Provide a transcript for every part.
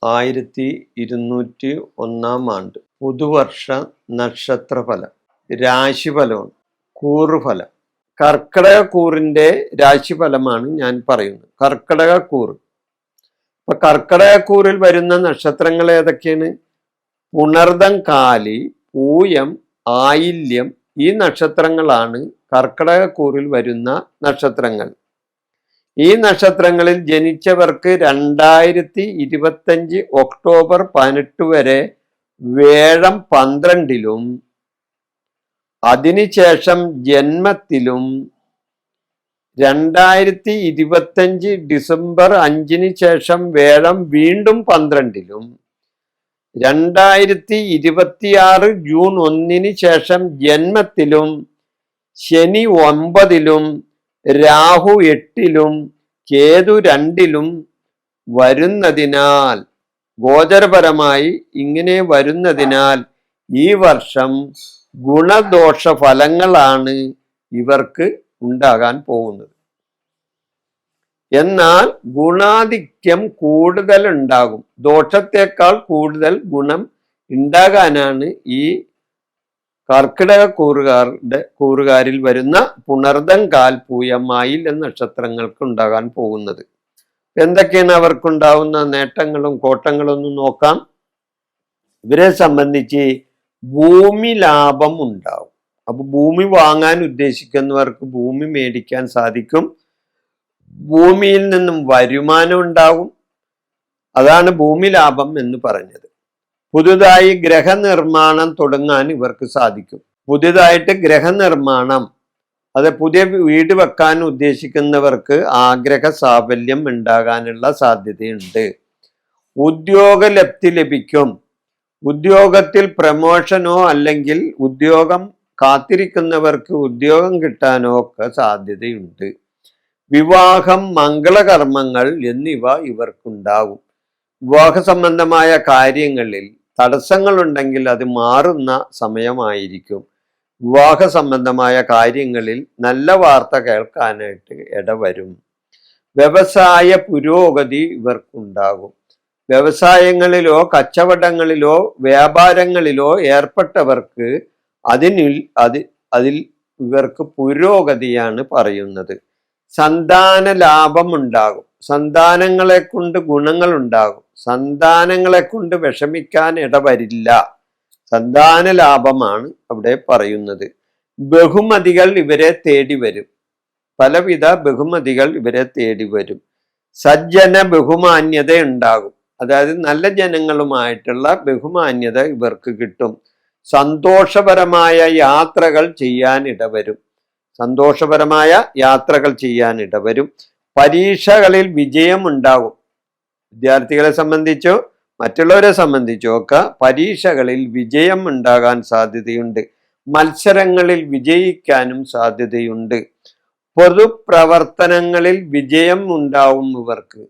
1201 ആണ്ട്. പുതുവർഷ നക്ഷത്രഫലം, രാശിഫലമാണ്, കൂറുഫലം. കർക്കിടക കൂറിന്റെ രാശിഫലമാണ് ഞാൻ പറയുന്നത്. കർക്കിടക കൂറ്. അപ്പൊ കർക്കിടക കൂറിൽ വരുന്ന നക്ഷത്രങ്ങൾ ഏതൊക്കെയാണ്? പുണർദം, കാലി, പൂയം, ആയില്യം. ഈ നക്ഷത്രങ്ങളാണ് കർക്കിടക കൂറിൽ വരുന്ന നക്ഷത്രങ്ങൾ. ഈ നക്ഷത്രങ്ങളിൽ ജനിച്ചവർക്ക് 2025 ഒക്ടോബർ 18 വരെ വേഴം 12-ലും അതിനുശേഷം ജന്മത്തിലും 2025 ഡിസംബർ 5-ന് ശേഷം വേഴം വീണ്ടും 12-ലും 2026 ജൂൺ 1-ന് ശേഷം ജന്മത്തിലും ശനി 9-ലും രാഹു 8-ലും കേതു 2-ലും വരുന്നതിനാൽ, ഗോചരപരമായി ഇങ്ങനെ വരുന്നതിനാൽ ഈ വർഷം ഗുണദോഷ ഫലങ്ങളാണ് ഇവർക്ക് ഉണ്ടാകാൻ പോകുന്നത്. എന്നാൽ ഗുണാധിക്യം കൂടുതൽ ഉണ്ടാകും. ദോഷത്തെക്കാൾ കൂടുതൽ ഗുണം ഉണ്ടാകാനാണ് ഈ കർക്കിടക കൂറുകാരിൽ വരുന്ന പുണർദം, കാൽ, പൂയം, ആയില്യം നക്ഷത്രങ്ങൾക്ക് ഉണ്ടാകാൻ പോകുന്നത്. എന്തൊക്കെയാണ് അവർക്കുണ്ടാവുന്ന നേട്ടങ്ങളും കോട്ടങ്ങളും ഒന്ന് നോക്കാം. ഇവരെ സംബന്ധിച്ച് ഭൂമി ലാഭം ഉണ്ടാവും. അപ്പൊ ഭൂമി വാങ്ങാൻ ഉദ്ദേശിക്കുന്നവർക്ക് ഭൂമി മേടിക്കാൻ സാധിക്കും. ഭൂമിയിൽ നിന്നും വരുമാനം ഉണ്ടാകും. അതാണ് ഭൂമി ലാഭം എന്ന് പറഞ്ഞത്. പുതുതായി ഗ്രഹനിർമ്മാണം തുടങ്ങാൻ ഇവർക്ക് സാധിക്കും. പുതിയതായിട്ട് ഗ്രഹനിർമ്മാണം, അത് പുതിയ വീട് വെക്കാൻ ഉദ്ദേശിക്കുന്നവർക്ക് ആഗ്രഹ സാഫല്യം ഉണ്ടാകാനുള്ള സാധ്യതയുണ്ട്. ഉദ്യോഗലബ്ധി ലഭിക്കും. ഉദ്യോഗത്തിൽ പ്രമോഷനോ അല്ലെങ്കിൽ ഉദ്യോഗം കാത്തിരിക്കുന്നവർക്ക് ഉദ്യോഗം കിട്ടാനോ ഒക്കെ സാധ്യതയുണ്ട്. വിവാഹം, മംഗളകർമ്മങ്ങൾ എന്നിവ ഇവർക്കുണ്ടാകും. വിവാഹ സംബന്ധമായ കാര്യങ്ങളിൽ തടസ്സങ്ങളുണ്ടെങ്കിൽ അത് മാറുന്ന സമയമായിരിക്കും. വിവാഹ സംബന്ധമായ കാര്യങ്ങളിൽ നല്ല വാർത്ത കേൾക്കാനായിട്ട് ഇടവരും. വ്യവസായ പുരോഗതി ഇവർക്കുണ്ടാകും. വ്യവസായങ്ങളിലോ കച്ചവടങ്ങളിലോ വ്യാപാരങ്ങളിലോ ഏർപ്പെട്ടവർക്ക് അതിൽ ഇവർക്ക് പുരോഗതിയാണ് പറയുന്നത്. സന്താന ലാഭം ഉണ്ടാകും. സന്താനങ്ങളെ കൊണ്ട് ഗുണങ്ങൾ ഉണ്ടാകും. സന്താനങ്ങളെ കൊണ്ട് വിഷമിക്കാൻ ഇടവരില്ല. സന്താന ലാഭമാണ് അവിടെ പറയുന്നത്. ബഹുമതികൾ ഇവരെ തേടി വരും. പലവിധ ബഹുമതികൾ ഇവരെ തേടി വരും. സജ്ജന ബഹുമാന്യത ഉണ്ടാകും. അതായത് നല്ല ജനങ്ങളുമായിട്ടുള്ള ബഹുമാന്യത ഇവർക്ക് കിട്ടും. സന്തോഷപരമായ യാത്രകൾ ചെയ്യാൻ ഇടവരും. സന്തോഷപരമായ യാത്രകൾ ചെയ്യാൻ ഇടവരും. പരീക്ഷകളിൽ വിജയം ഉണ്ടാകും. വിദ്യാർത്ഥികളെ സംബന്ധിച്ചോ മറ്റുള്ളവരെ സംബന്ധിച്ചോ ഒക്കെ പരീക്ഷകളിൽ വിജയം ഉണ്ടാകാൻ സാധ്യതയുണ്ട്. മത്സരങ്ങളിൽ വിജയിക്കാനും സാധ്യതയുണ്ട്. പൊതുപ്രവർത്തനങ്ങളിൽ വിജയം ഉണ്ടാവും ഇവർക്ക്.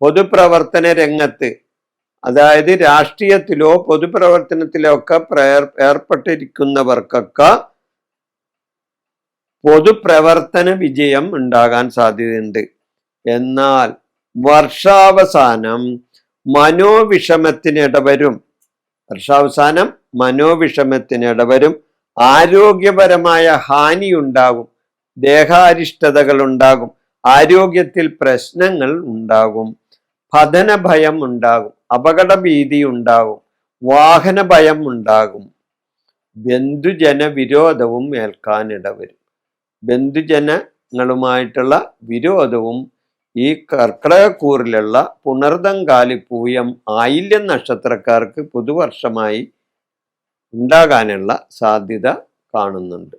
പൊതുപ്രവർത്തന രംഗത്ത്, അതായത് രാഷ്ട്രീയത്തിലോ പൊതുപ്രവർത്തനത്തിലോ ഒക്കെ ഏർപ്പെട്ടിരിക്കുന്നവർക്കൊക്കെ പൊതുപ്രവർത്തന വിജയം ഉണ്ടാകാൻ സാധ്യതയുണ്ട്. എന്നാൽ വർഷാവസാനം മനോവിഷമത്തിനിടവരും. വർഷാവസാനം മനോവിഷമത്തിനിടവരും. ആരോഗ്യപരമായ ഹാനി ഉണ്ടാകും. ദേഹാരിഷ്ടതകൾ ഉണ്ടാകും. ആരോഗ്യത്തിൽ പ്രശ്നങ്ങൾ ഉണ്ടാകും. പതന ഭയം ഉണ്ടാകും. അപകട ഭീതി ഉണ്ടാകും. വാഹന ഭയം ഉണ്ടാകും. ബന്ധുജന വിരോധവും ഏൽക്കാനിടവരും. ബന്ധുജനങ്ങളുമായിട്ടുള്ള വിരോധവും ഈ കർക്കിടകക്കൂറിലുള്ള പുണർദം, കാലി, പൂയം, ആയില്യം നക്ഷത്രക്കാർക്ക് പുതുവർഷമായി ഉണ്ടാകാനുള്ള സാധ്യത കാണുന്നുണ്ട്.